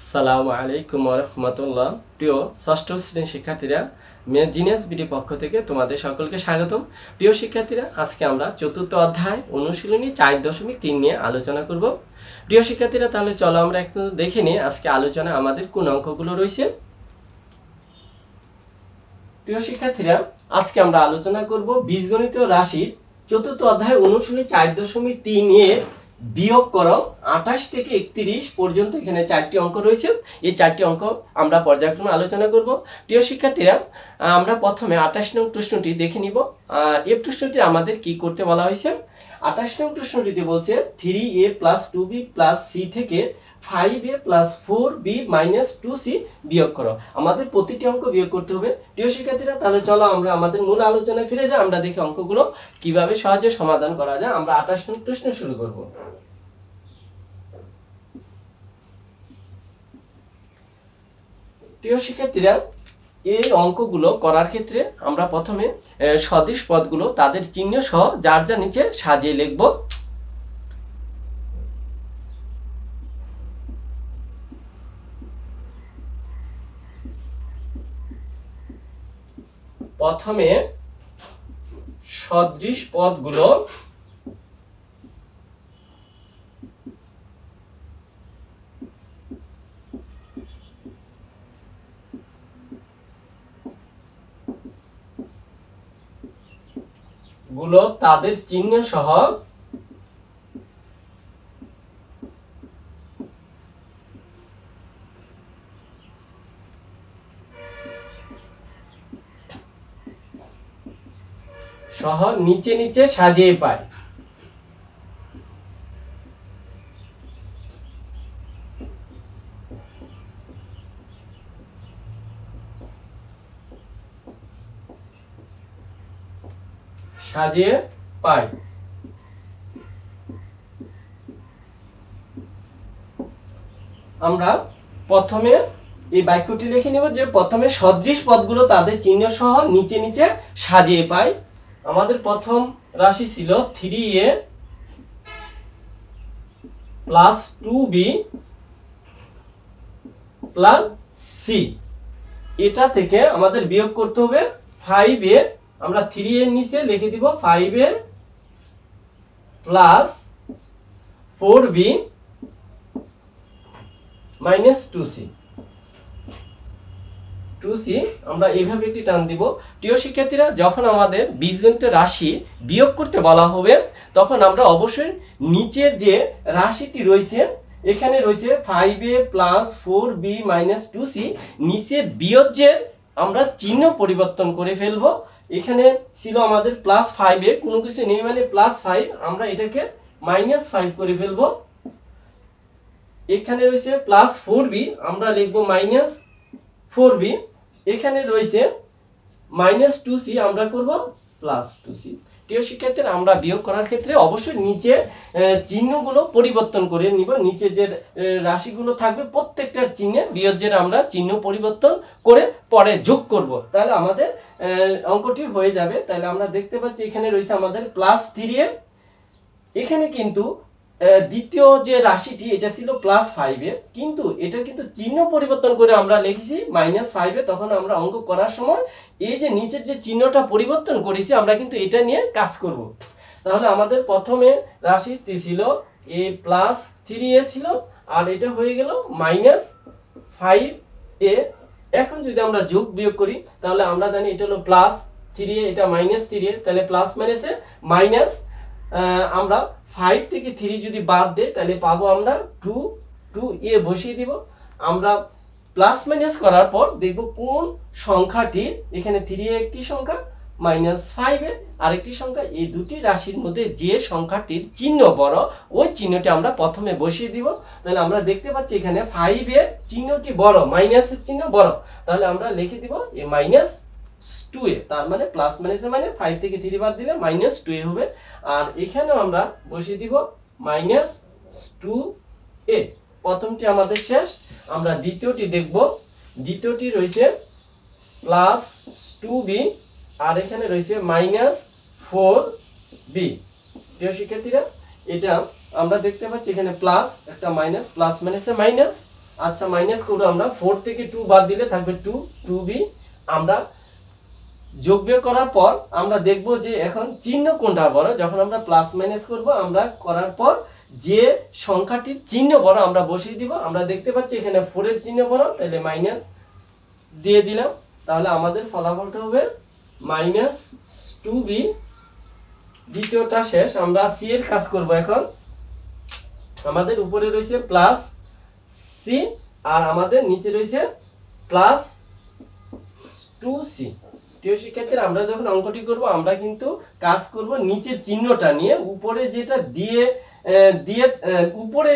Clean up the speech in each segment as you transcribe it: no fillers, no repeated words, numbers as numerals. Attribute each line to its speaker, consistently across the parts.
Speaker 1: আসসালামু আলাইকুম ওয়া রাহমাতুল্লাহ। প্রিয় ষষ্ঠ শ্রেণীর শিক্ষার্থীরা, জিনিয়াস বিডি পক্ষ থেকে তোমাদের সকলকে স্বাগতম। প্রিয় শিক্ষার্থীরা, আজকে আমরা চতুর্থ অধ্যায় অনুশীলনী 4.3 নিয়ে আলোচনা করব। প্রিয় শিক্ষার্থীরা, তাহলে চলো আমরা একটু দেখে নিই আজকে আলোচনা আমাদের কোন অঙ্কগুলো রয়েছে। প্রিয় শিক্ষার্থীরা, আজকে আমরা আলোচনা করব বীজগণিত রাশির চতুর্থ অধ্যায় অনুশীলনী 4.3 এর বিয়োগ করো 28 থেকে 31 পর্যন্ত এখানে 4টি অঙ্ক রয়েছে। এই 4টি অঙ্ক আমরা পর্যায়ক্রমে আলোচনা করব। প্রিয় শিক্ষার্থীরা, আমরা প্রথমে 28 নং প্রশ্নটি দেখে নিব। এই প্রশ্নটি আমাদের কি করতে বলা হয়েছে। 28 নং প্রশ্নটিতে বলছে 3a + 2b + c থেকে 5a + 4b - 2c বিয়োগ করো। আমাদের প্রতিটি অঙ্ক বিয়োগ করতে হবে। প্রিয় শিক্ষার্থীরা, তাহলে চলো আমরা আমাদের মূল আলোচনায় ফিরে যাই। আমরা দেখি অঙ্কগুলো কিভাবে সহজে সমাধান করা যায়। আমরা 28 নং প্রশ্ন শুরু করব। প্রিয় শিক্ষার্থীরা, এই অঙ্কগুলো করার ক্ষেত্রে আমরা প্রথমে সদিশ পদগুলো তাদের চিহ্ন সহ যার যা নিচে সাজিয়ে লিখব। প্রথমে সদৃশ পদগুলো তাদের চিহ্ন সহ নিচে নিচে সাজিয়ে পায়। সাজিয়ে পাই। আমরা প্রথমে এই বাক্যটি লিখে নেব যে প্রথমে সদৃশ পদগুলো তাদের চিহ্ন সহ নিচে নিচে সাজিয়ে পাই। আমাদের প্রথম রাশি ছিল 3a + 2b + c। এটা থেকে আমাদের বিয়োগ করতে হবে 5a। আমরা 3 এর নিচে লিখে দিব 5a + 4b - 2c। 2c আমরা এইভাবে একটি টান দিব। প্রিয় শিক্ষার্থীরা, যখন আমাদের বীজগণিতের রাশি বিয়োগ করতে বলা হবে তখন আমরা অবশ্যই নিচের যে রাশিটি রয়েছে এখানে রয়েছে 5a + 4b - 2c, নিচে বিয়োজ্যের আমরা চিহ্ন পরিবর্তন করে ফেলব। এখানে ছিল আমাদের +5a, কোনো কিছু নেই মানে +5, আমরা এটাকে -5 করে ফেলব। এখানে রয়েছে +4b, আমরা লিখব -4b। এখানে রয়েছে -2c, আমরা করব +2c। প্রিয় শিক্ষার্থীরা, আমরা বিয়োগ করার ক্ষেত্রে অবশ্যই নিচে চিহ্নগুলো পরিবর্তন করে নিব। নিচে যে রাশিগুলো থাকবে প্রত্যেকটার চিহ্নে বিয়োজ্যের আমরা চিহ্ন পরিবর্তন করে পরে যোগ করব, তাহলে আমাদের অঙ্কটি হয়ে যাবে। তাহলে আমরা দেখতে পাচ্ছি এখানে রয়েছে আমাদের +3a। এখানে কিন্তু দ্বিতীয় যে রাশিটি এটা ছিল +5a, কিন্তু এটা কিন্তু চিহ্ন পরিবর্তন করে আমরা লিখেছি -5a। তখন আমরা অঙ্ক করার সময় এই যে নিচের যে চিহ্নটা পরিবর্তন করেছি আমরা কিন্তু এটা নিয়ে কাজ করব। তাহলে আমাদের প্রথমে রাশিটি ছিল a + 3a ছিল, আর এটা হয়ে গেল -5a। এখন যদি আমরা যোগ বিয়োগ করি তাহলে আমরা জানি এটা হলো +3a, এটা -3a, তাহলে প্লাস মাইনাসে মাইনাস। আমরা 5 থেকে 3 যদি বাদ দেই তাহলে পাবো আমরা 2a বসিয়ে দিব। আমরা প্লাস মাইনাস করার পর দেখব কোন সংখ্যাটি, এখানে 3a একটি সংখ্যা, -5a আরেকটি সংখ্যা, এই দুটি রাশির মধ্যে যে সংখ্যাটির চিহ্ন বড় ওই চিহ্নটি আমরা প্রথমে বসিয়ে দিব। তাহলে আমরা দেখতে পাচ্ছি এখানে 5 এর চিহ্নটি বড়, মাইনাসের চিহ্ন বড়, তাহলে আমরা লিখে দিব এ -2a। তার মানে প্লাস মাইনাসে মানে 5 থেকে 3 বাদ দিলে -2a হবে। আর এখানেও আমরা বসিয়ে দিব -2a। প্রথমটি আমাদের শেষ। আমরা দ্বিতীয়টি দেখব। দ্বিতীয়টি রয়েছে +2b আর এখানে রয়েছে -4b। প্রিয় শিক্ষার্থীরা, এটা আমরা দেখতে পাচ্ছি এখানে প্লাস একটা মাইনাস, প্লাস মাইনাসে মাইনাস, আচ্ছা মাইনাস করবো আমরা, 4 থেকে 2 বাদ দিলে থাকবে 2, 2b। আমরা যোগ বিয়োগ করার পর আমরা দেখব যে এখন চিহ্ন কোনটা বড়। যখন আমরা প্লাস মাইনাস করব, আমরা করার পর যে সংখ্যাটির চিহ্ন বড় আমরা বসিয়ে দিব। আমরা দেখতে পাচ্ছি এখানে 4 এর চিহ্ন বড়, তাহলে মাইনাস দিয়ে দিলাম। তাহলে আমাদের ফলাফলটা হবে -2b। দ্বিতীয়টা শেষ, আমরা সি এর কাজ করব। এখন আমাদের উপরে রয়েছে প্লাস সি আর আমাদের নিচে রয়েছে প্লাস 2c। প্রিয় শিক্ষার্থীরা, আমরা যখন অঙ্কটি করব আমরা কিন্তু কাজ করব নিচের চিহ্নটা নিয়ে। উপরে যেটা দিয়ে উপরে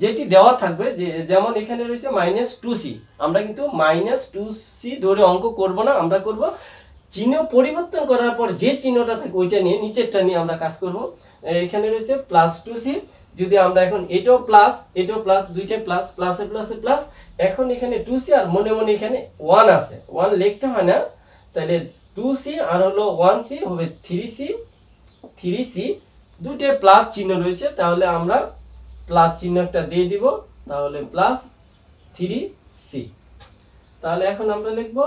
Speaker 1: যেটি দেওয়া থাকবে, যেমন এখানে রয়েছে -2c, আমরা কিন্তু -2c ধরে অঙ্ক করব না। আমরা করব চিহ্ন পরিবর্তন করার পর যে চিহ্নটা থাকে ওইটা নিয়ে, নিচেরটা নিয়ে আমরা কাজ করব। এখানে রয়েছে +2c। যদি আমরা এখন এটাও প্লাস দুইটা প্লাস, প্লাসে প্লাসে প্লাস। এখন এখানে 2c আর মনে মনে এখানে 1 আছে, 1 লিখতে হয় না। তাহলে 2c আর হলো 1c হবে 3c। দুইটা প্লাস চিহ্ন রয়েছে, তাহলে আমরা প্লাস চিহ্ন একটা দিয়ে দিব, তাহলে +3c। তাহলে এখন আমরা লিখব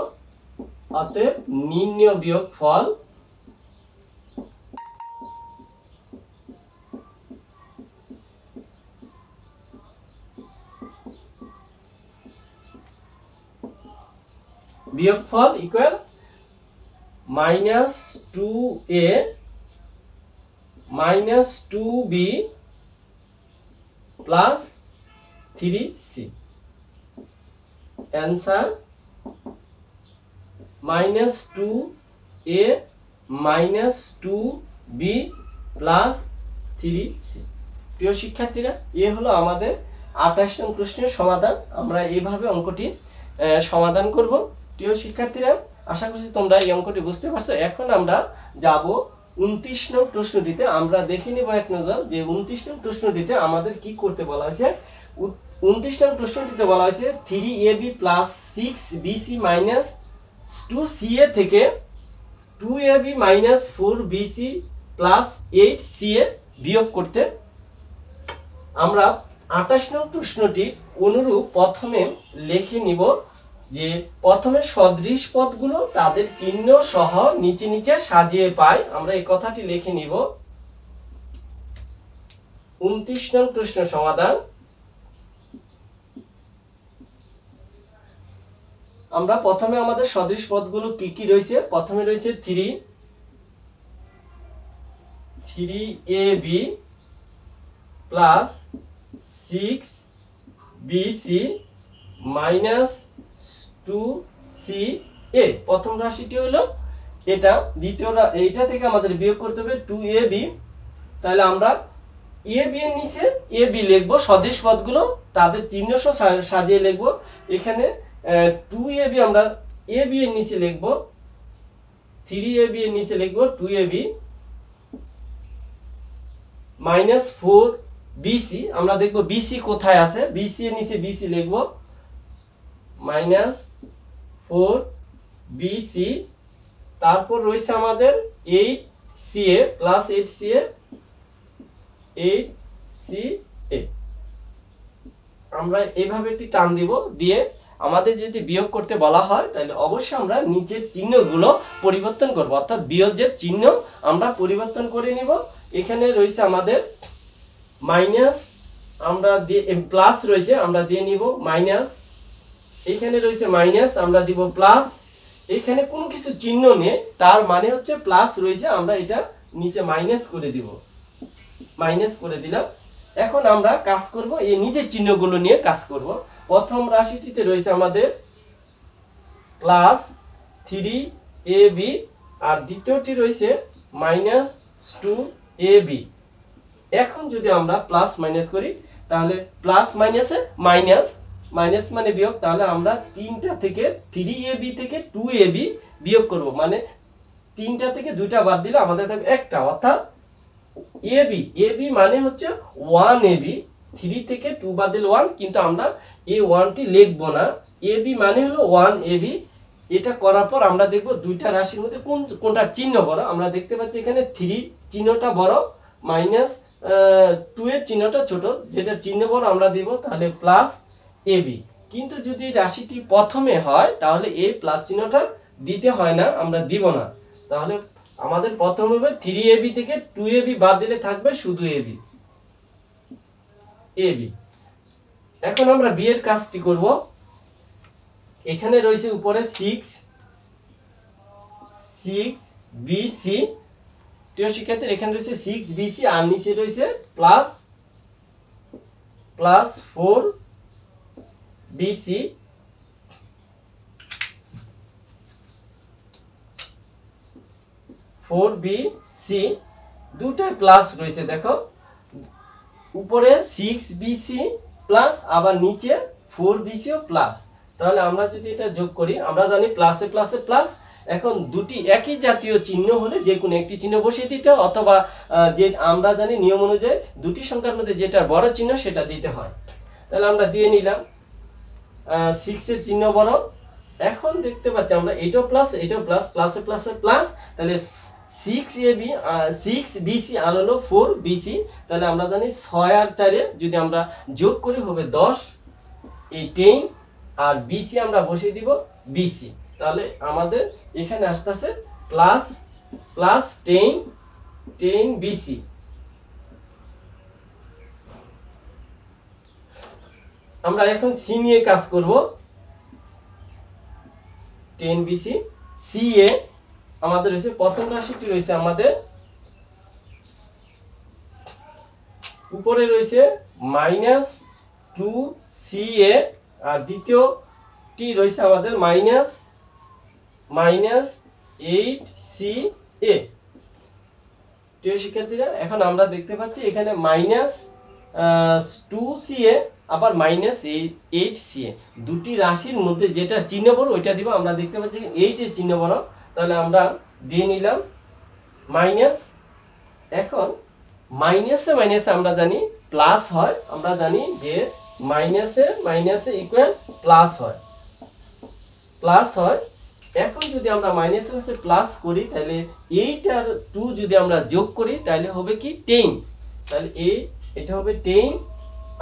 Speaker 1: অতএব নির্ণয় বিয়োগফল equal -2a -2b plus 3c। Answer -2a -2b plus 3c। প্রিয় শিক্ষার্থীরা, এ হলো আমাদের 28 নং প্রশ্নের সমাধান। আমরা এইভাবে অঙ্কটি সমাধান করব। প্রিয় শিক্ষার্থীরা, আশা করছি তোমরা এই অঙ্কটি বুঝতে পারছো। এখন আমরা যাব 29 নং প্রশ্নটিতে। আমরা দেখে নিব এক নজর যে 29 নং প্রশ্নটিতে আমাদের কি করতে বলা হয়েছে। 29 নং প্রশ্নটিতে বলা হয়েছে 3ab plus 6bc minus 2ca থেকে 2ab minus 4bc plus 8ca বিয়োগ করতে। আমরা 28 নং প্রশ্নটি অনুরূপ প্রথমে লিখে নিব যে প্রথমে সদৃশ পদগুলো তাদের চিহ্ন সহ নিচে নিচে সাজিয়ে পাই। আমরা এই কথাটি লিখে নিব। 29 নং প্রশ্ন সমাধান। আমরা প্রথমে আমাদের সদৃশ পদগুলো কি কি রয়েছে। প্রথমে রয়েছে 3ab plus 6bc minus 2ca। প্রথম রাশিটি হলো এটা। দ্বিতীয় এইটা থেকে আমাদের বিয়োগ করতে হবে 2ab। তাহলে আমরা ab এর নিচে ab লিখব, সদৃশ পদগুলো তাদের চিহ্ন সহ সাজিয়ে লিখব। এখানে 2ab আমরা ab এর নিচে লিখব, 3ab এর নিচে লিখব 2ab মাইনাস 4bc। আমরা দেখব bc কোথায় আছে, bc এর নিচে bc লিখব মাইনাস 4bc। তারপর রয়েছে আমাদের 8ca প্লাস 8ca। আমরা এইভাবে একটি টান দিব, দিয়ে আমাদের যদি বিয়োগ করতে বলা হয় তাহলে অবশ্যই আমরা নিচের চিহ্নগুলো পরিবর্তন করব, অর্থাৎ বিয়োগের চিহ্ন আমরা পরিবর্তন করে নিব। এখানে রয়েছে আমাদের মাইনাস, আমরা দিয়ে প্লাস রয়েছে আমরা দিয়ে নিব মাইনাস। এখানে রয়েছে মাইনাস, আমরা দিব প্লাস। এখানে কোনো কিছু চিহ্ন নেই, তার মানে হচ্ছে প্লাস রয়েছে, আমরা এটা নিচে মাইনাস করে দিব, মাইনাস করে দিলাম। এখন আমরা কাজ করব এই নিচের চিহ্নগুলো নিয়ে কাজ করব। প্রথম রাশিটিতে রয়েছে আমাদের প্লাস 3ab আর দ্বিতীয়টি রয়েছে মাইনাস 2ab। এখন যদি আমরা প্লাস মাইনাস করি তাহলে প্লাস মাইনাসে মাইনাস, মাইনাস মানে বিয়োগ। তাহলে আমরা 3টা থেকে 3ab থেকে 2ab বিয়োগ করব, মানে 3টা থেকে 2টা বাদ দিলে আমাদের থাকবে একটা, অর্থাৎ ab মানে হচ্ছে 1ab। 3 থেকে 2 বাদ দিলে 1, কিন্তু আমরা এই 1টি লিখব না, ab মানে হলো 1ab। এটা করার পর আমরা দেখব দুইটা রাশির মধ্যে কোনটার চিহ্ন বড়। আমরা দেখতে পাচ্ছি এখানে 3 চিহ্নটা বড়, মাইনাস 2 এর চিহ্নটা ছোট, যেটা চিহ্ন বড় আমরা দিব। তাহলে প্লাস এবি। কিন্তু যদি রাশিটি প্রথমে হয় তাহলে এই প্লাস চিহ্নটা দিতে হয় না, আমরা দিব না। তাহলে আমাদের প্রথম হবে 3ab থেকে 2ab বাদ দিলে থাকবে শুধু এবি। এবি। এখন আমরা বি এর কাজটি করব। এখানে রয়েছে উপরে 6bc, প্রিয় শিক্ষার্থী এখানে রয়েছে 6bc আর নিচে রয়েছে প্লাস 4bc, দুটাই প্লাস রয়েছে। দেখো উপরে 6bc প্লাস আবার নিচে 4bc ও প্লাস। তাহলে আমরা যদি এটা যোগ করি, আমরা জানি প্লাসে প্লাসে প্লাস। এখন দুটি একই জাতীয় চিহ্ন হলে যে কোনো একটি চিহ্ন বসিয়ে দিতে হয়, অথবা যে আমরা জানি নিয়ম অনুযায়ী দুটি সংখ্যার মধ্যে যেটা বড় চিহ্ন সেটা দিতে হয়। তাহলে আমরা দিয়ে নিলাম 6 এর চিহ্ন বড়। এখন দেখতে পাচ্ছি আমরা এটাও প্লাস এটাও প্লাস, প্লাসে প্লাসে প্লাস। তাহলে 6bc আর হলো 4bc। তাহলে আমরা জানি 6 আর 4 যদি আমরা যোগ করি হবে 10, এই 10 আর bc আমরা বসিয়ে দিব bc। তাহলে আমাদের এখানে আসতেছে প্লাস 10bc। আমরা এখন সি নিয়ে কাজ করব। 10bc সি এ আমাদের রয়েছে প্রথম রাশিটি রয়েছে আমাদের উপরে রয়েছে -2ca আর দ্বিতীয়টি রয়েছে আমাদের -8ca। প্রিয় শিক্ষার্থীরা এখন আমরা দেখতে পাচ্ছি এখানে -2ca আবার -8ca, দুটি রাশির মধ্যে যেটা চিহ্ন বড় ওইটা দিব। আমরা দেখতে পাচ্ছি 8 এর চিহ্ন বড়, তাহলে আমরা দিয়ে নিলাম মাইনাস। এখন মাইনাসে মাইনাসে আমরা জানি প্লাস হয়, আমরা জানি যে মাইনাসে মাইনাসে ইকুয়াল প্লাস হয়। এখন যদি আমরা মাইনাসে মাইনাসে প্লাস করি তাহলে 8 আর 2 যদি আমরা যোগ করি তাহলে হবে কি 10। তাহলে এটা হবে 10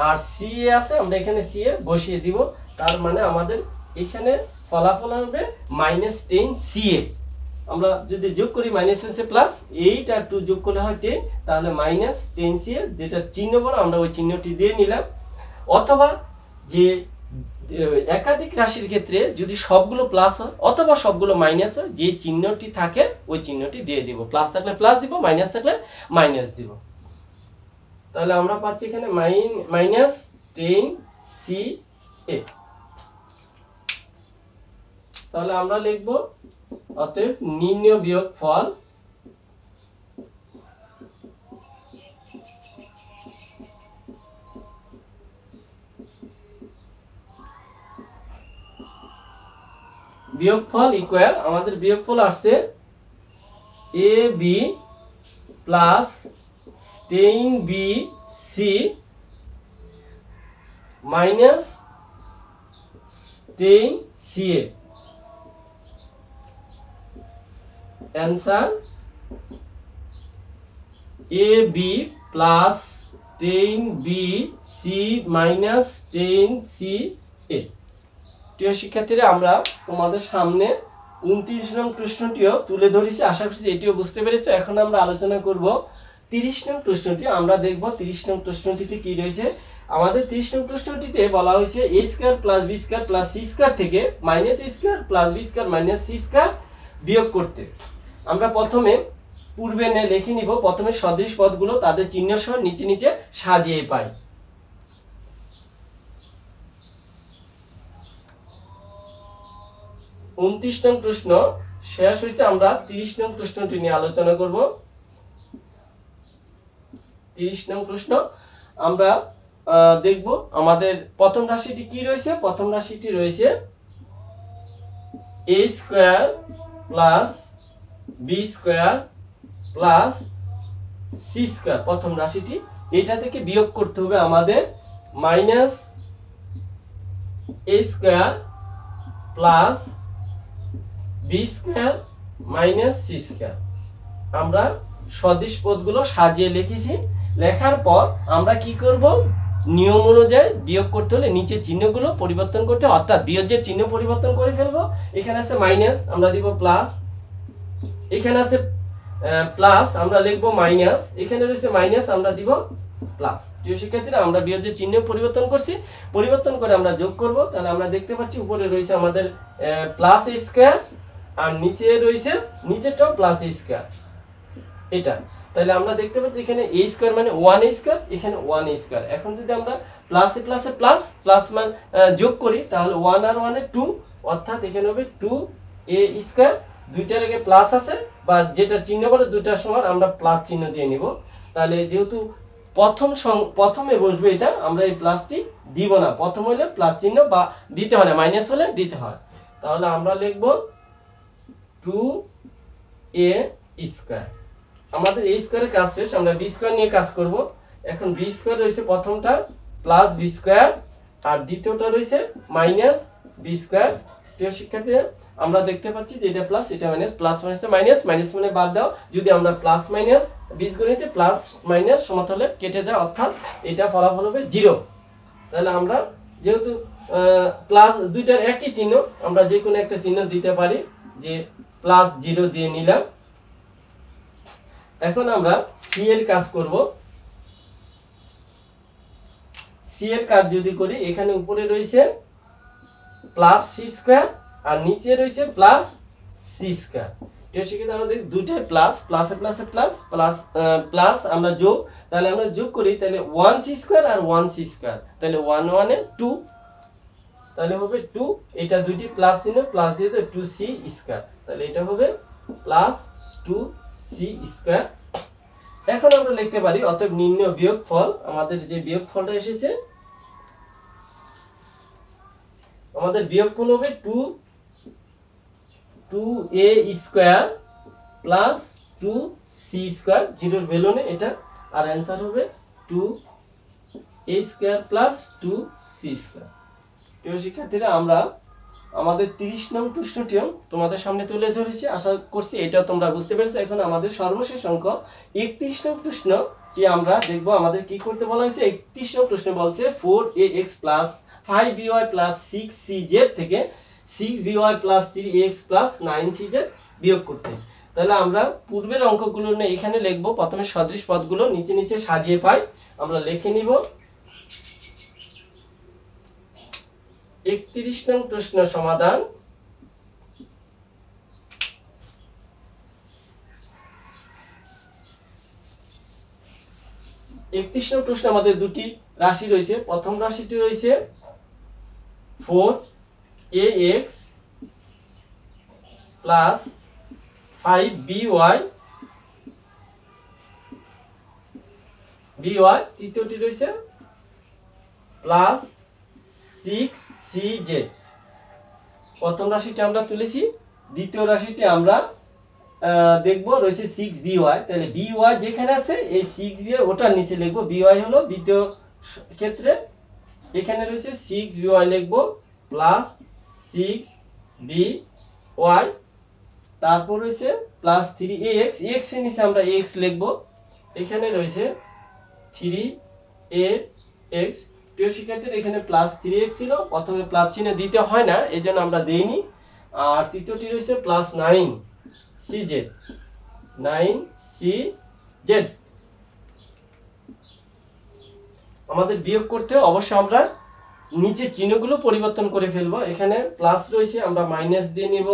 Speaker 1: আর সি এ আছে, আমরা এখানে সি এ বসিয়ে দিব। তার মানে আমাদের এখানে ফলাফল হবে -10ca। আমরা যদি যোগ করি -10 প্লাস 8 আর 2 যোগ করলে হয় 10, তাহলে -10ca যেটা চিহ্ন বড় আমরা ওই চিহ্নটি দিয়ে নিলাম। অথবা যে একাধিক রাশির ক্ষেত্রে যদি সবগুলো প্লাস হয় অথবা সবগুলো মাইনাস হয়, যে চিহ্নটি থাকে ওই চিহ্নটি দিয়ে দিব। প্লাস থাকলে প্লাস দিব, মাইনাস থাকলে মাইনাস দিব। তাহলে আমরা পাচ্ছি এখানে -10ca। তাহলে আমরা লিখব অতএব নির্ণয় বিয়োগফল ইকুয়াল, আমাদের বিয়োগফল আসছে ab plus 10bc minus 10ca। Answer ab plus 10bc minus 10ca। প্রিয় শিক্ষার্থীরা আমরা তোমাদের সামনে 29 নং প্রশ্নটিও তুলে ধরেছি, আশা করছি এটিও বুঝতে পেরেছো। এখন আমরা আলোচনা করব 30 নং প্রশ্নটি। আমরা দেখব 30 নং প্রশ্নটিতে কি রয়েছে। আমাদের 30 নং প্রশ্নটিতে বলা হয়েছে a square plus b square plus c square থেকে minus a square plus b square minus c square বিয়োগ করতে। আমরা প্রথমে পূর্বে লিখে নিব, প্রথমে সদৃশ পদগুলো তাদের চিহ্ন সহ নিচে নিচে সাজিয়ে পাই। 29 নং প্রশ্ন শেষ হয়েছে, আমরা 30 নং প্রশ্নটি নিয়ে আলোচনা করব। 30 নং প্রশ্ন আমরা দেখব আমাদের প্রথম রাশিটি কি রয়েছে। প্রথম রাশিটি রয়েছে a square plus b square plus c square. প্রথম রাশিটি, এটা থেকে বিয়োগ করতে হবে আমাদের minus a square plus b square minus c square. আমরা সদৃশ পদগুলো সাজিয়ে লিখেছি। লেখার পর আমরা কি করব, নিয়ম অনুযায়ী বিয়োগ করতে হলে নিচের চিহ্নগুলো পরিবর্তন করতে, অর্থাৎ বিয়োগের চিহ্ন পরিবর্তন করে ফেলবো। এখানে আছে মাইনাস, আমরা দিব প্লাস। এখানে আছে প্লাস, আমরা লিখবো মাইনাস। এখানে রয়েছে মাইনাস, আমরা দিব প্লাস। প্রিয় শিক্ষার্থীরা, আমরা বিয়োগের চিহ্ন পরিবর্তন করছি, পরিবর্তন করে আমরা যোগ করব। তাহলে আমরা দেখতে পাচ্ছি উপরে রয়েছে আমাদের প্লাস এ স্কয়ার, আর নিচে রয়েছে নিচেরটাও প্লাস এ স্কয়ার, এটা। তাহলে আমরা দেখতে পাচ্ছি এখানে এ স্কয়ার মানে 1 স্কয়ার, এখানে 1 স্কয়ার। এখন যদি আমরা প্লাসে প্লাসে প্লাস, প্লাস মান যোগ করি, তাহলে 1 আর 1 এ 2, অর্থাৎ এখানে হবে 2 এ স্কয়ার। দুইটার আগে প্লাস আছে, বা যেটা চিহ্ন বলে দুইটার সমান, আমরা প্লাস চিহ্ন দিয়ে নিব। তাহলে যেহেতু প্রথমে বসবে এটা, আমরা এই প্লাসটি দিব না। প্রথম হলে প্লাস চিহ্ন বা দিতে হয় না, মাইনাস হলে দিতে হয়। তাহলে আমরা লিখব 2 এ স্কয়ার। আমাদের এই স্কয়ারের কাজ শেষ, আমরা বি স্কয়ার নিয়ে কাজ করব। এখন বি স্কয়ার রয়েছে প্রথমটা প্লাস বি স্কয়ার, আর দ্বিতীয়টা রয়েছে মাইনাস বি স্কয়ার। প্রিয় শিক্ষার্থীরা, আমরা দেখতে পাচ্ছি যে এটা প্লাস, এটা মাইনাস, প্লাস মাইনাসে মাইনাস, মাইনাস মানে বাদ দাও। যদি আমরা প্লাস মাইনাস বীজগণিতে প্লাস মাইনাস সমান্তরালে কেটে যায়, অর্থাৎ এটা ফলাফল হবে 0। তাহলে আমরা যেহেতু প্লাস দুইটার একই চিহ্ন, আমরা যে কোনো একটা চিহ্ন দিতে পারি, যে প্লাস 0 দিয়ে নিলাম। এখন আমরা সি এর কাজ করব। সি এর কাজ যদি করি, এখানে উপরে রয়েছে প্লাস সি স্কয়ার, আর নিচে রয়েছে প্লাস সি স্কয়ার। ঠিক আছে, আমাদের দুইটাই প্লাস, প্লাসে প্লাসে প্লাস, প্লাস প্লাস আমরা যোগ। তাহলে আমরা যোগ করি, তাহলে 1 সি স্কয়ার আর 1 সি স্কয়ার, তাহলে 1 1 এ 2, তাহলে হবে 2। এটা দুইটি প্লাস চিহ্ন, প্লাস দিয়ে তো 2 সি স্কয়ার, তাহলে এটা হবে প্লাস 2 সি স্কয়ার। এখন আমরা লিখতে পারি অতএব নির্ণয় বিয়োগফল। আমাদের যে বিয়োগফলটা এসেছে, আমাদের বিয়োগফল হবে 2 এ স্কয়ার প্লাস 2 সি স্কয়ার, জিরোর ভ্যালু নেই এটা, আর অ্যান্সার হবে 2 এ স্কয়ার প্লাস 2 সি স্কয়ার। প্রিয় শিক্ষার্থীরা, আমরা আমাদের 30 নং প্রশ্নটিও তোমাদের সামনে তুলে ধরেছি, আশা করছি এটাও তোমরা বুঝতে পেরেছো। এখন আমাদের সর্বশেষ অঙ্ক 31 নং প্রশ্নটি আমরা দেখব। আমাদের কি করতে বলা হয়েছে? 31 নং প্রশ্ন বলছে 4ax plus 5by plus 6cz থেকে 6by plus 3ax plus 9cz বিয়োগ করতে। তাহলে আমরা পূর্বের অঙ্কগুলো নিয়ে এখানে লিখব। প্রথমে সদৃশ পদগুলো নিচে নিচে সাজিয়ে পাই, আমরা লিখে নিব। 31 নং প্রশ্ন সমাধান। প্রশ্নে আমাদের দুটি রাশি রয়েছে। প্রথম রাশিটি রয়েছে 4ax প্লাস 5by, তৃতীয়টি রয়েছে প্লাস 6cz। প্রথম রাশিটি আমরা তুলেছি, দ্বিতীয় রাশিটি আমরা দেখব রয়েছে 6by। তাহলে by যেখানে আছে এই 6by ওটার নিচে লিখব। by হলো দ্বিতীয় ক্ষেত্রে, এখানে রয়েছে 6by লিখব প্লাস 6by, তারপর রয়েছে প্লাস 3ax, x এর নিচে আমরা x লিখব। এখানে রয়েছে 3ax। প্রিয় শিক্ষার্থীরা, এখানে প্লাস 3x ছিল, প্রথমে প্লাস চিহ্ন দিতে হয় না, এই জন্য আমরা দেইনি। আর তৃতীয়টি রয়েছে প্লাস 9cz। আমাদের বিয়োগ করতে অবশ্যই আমরা নিচের চিহ্নগুলো পরিবর্তন করে ফেলবো। এখানে প্লাস রয়েছে, আমরা মাইনাস দিয়ে নিব,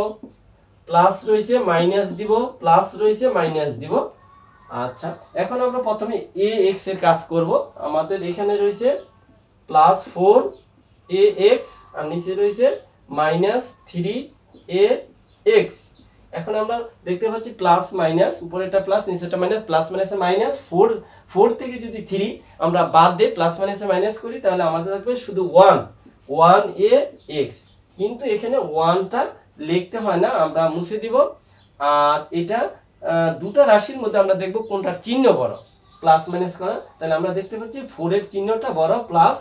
Speaker 1: প্লাস রয়েছে মাইনাস দিব, প্লাস রয়েছে মাইনাস দিব। আচ্ছা, এখন আমরা প্রথমে ax এর কাজ করব। আমাদের এখানে রয়েছে প্লাস 4ax, আর নিচে রয়েছে মাইনাস 3ax। এখন আমরা দেখতে পাচ্ছি প্লাস মাইনাস, উপরেটা প্লাস নিচেটা মাইনাস, প্লাস মাইনাসে মাইনাস। 4 থেকে যদি 3 আমরা বাদ দিয়ে প্লাস মাইনাসে মাইনাস করি, তাহলে আমাদের থাকবে শুধু 1ax। কিন্তু এখানে 1টা লিখতে হয় না, আমরা মুছে দিব। আর এটা দুটো রাশির মধ্যে আমরা দেখব কোনটার চিহ্ন বড়, প্লাস মাইনাস করা। তাহলে আমরা দেখতে পাচ্ছি 4 এর চিহ্নটা বড়, প্লাস।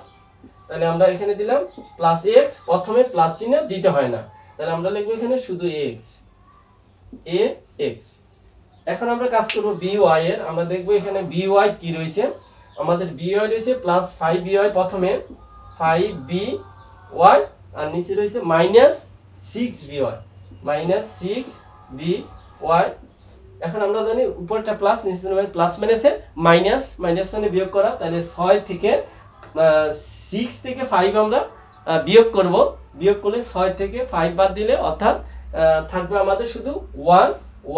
Speaker 1: তাহলে আমরা এখানে দিলাম প্লাস x, প্রথমে প্লাস চিহ্ন দিতে হয় না। তাহলে আমরা লিখব এখানে শুধু ax। এখন আমরা কাজ করব by এর। আমরা দেখব এখানে by কি রয়েছে। আমাদের বি ওয়াই রয়েছে প্লাস 5by প্রথমে 5by আর নিচে রয়েছে মাইনাস 6by মাইনাস 6by। এখন আমরা জানি উপরটা প্লাস নিচে প্লাস মাইনাসে মাইনাস, মাইনাস মানে বিয়োগ করা, তাহলে 6 থেকে 6 থেকে 5 আমরা বিয়োগ করব। বিয়োগ করলে 6 থেকে 5 বাদ দিলে অর্থাৎ থাকবে আমাদের শুধু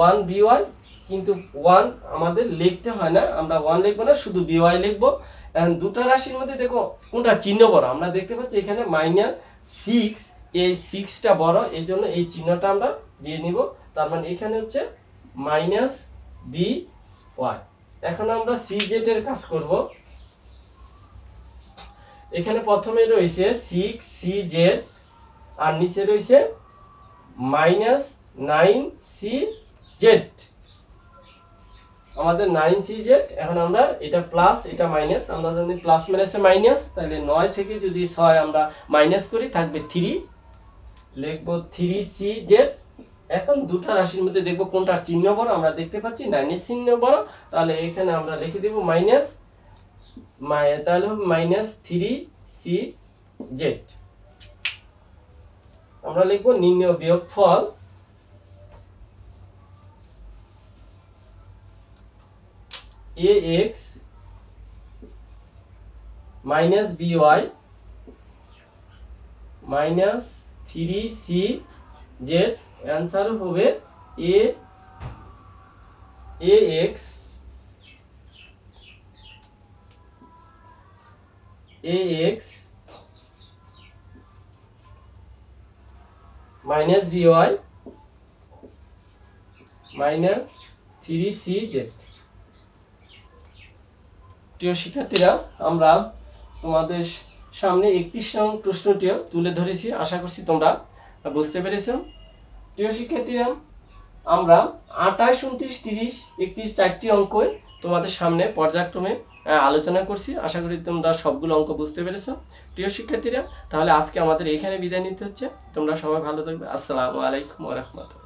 Speaker 1: 1by, কিন্তু 1 আমাদের লিখতে হয় না, আমরা 1 লিখবো না, শুধু by লিখবো। এখন দুটো রাশির মধ্যে দেখো কোনটা চিহ্ন বড়, আমরা দেখতে পাচ্ছি এখানে -6, এই 6টা বড়, এই জন্য এই চিহ্নটা আমরা দিয়ে নিব। তার মানে এখানে হচ্ছে -by। এখন আমরা cz এর কাজ করব। এখানে প্রথমে রয়েছে 6cz আর নিচে রয়েছে -9cz, আমাদের 9cz। এখন আমরা এটা প্লাস এটা মাইনাস, আমরা জানি প্লাস মাইনাসে মাইনাস, তাহলে 9 থেকে যদি 6 আমরা মাইনাস করি থাকবে 3, লিখব 3cz। এখন দুটো রাশির মধ্যে দেখব কোনটার চিহ্ন বড়, আমরা দেখতে পাচ্ছি 9 এর চিহ্ন বড়, তাহলে এখানে আমরা লিখে দেব মাইনাস, তাহলে হবে -3cz। আমরা লিখব নির্ণয় বিয়োগফল ax minus by minus 3cz, answer হবে ax minus by minus 3cz। প্রিয় শিক্ষার্থীরা, আমরা তোমাদের সামনে 31 নং প্রশ্নটি তুলে ধরেছি, আশা করছি তোমরা বুঝতে পেরেছ। প্রিয় শিক্ষার্থীরা, আমরা 28, 29, 30, 31 চারটি অঙ্ক তোমাদের সামনে পর্যায়ক্রমে আলোচনা করছি, আশা করি তোমরা সবগুলো অঙ্ক বুঝতে পেরেছ। প্রিয় শিক্ষার্থীরা, তাহলে আজকে আমাদের এখানে বিদায় নিতে হচ্ছে। তোমরা সবাই ভালো থাকবে। আসসালামু আলাইকুম ওয়া রাহমাতুল্লাহ।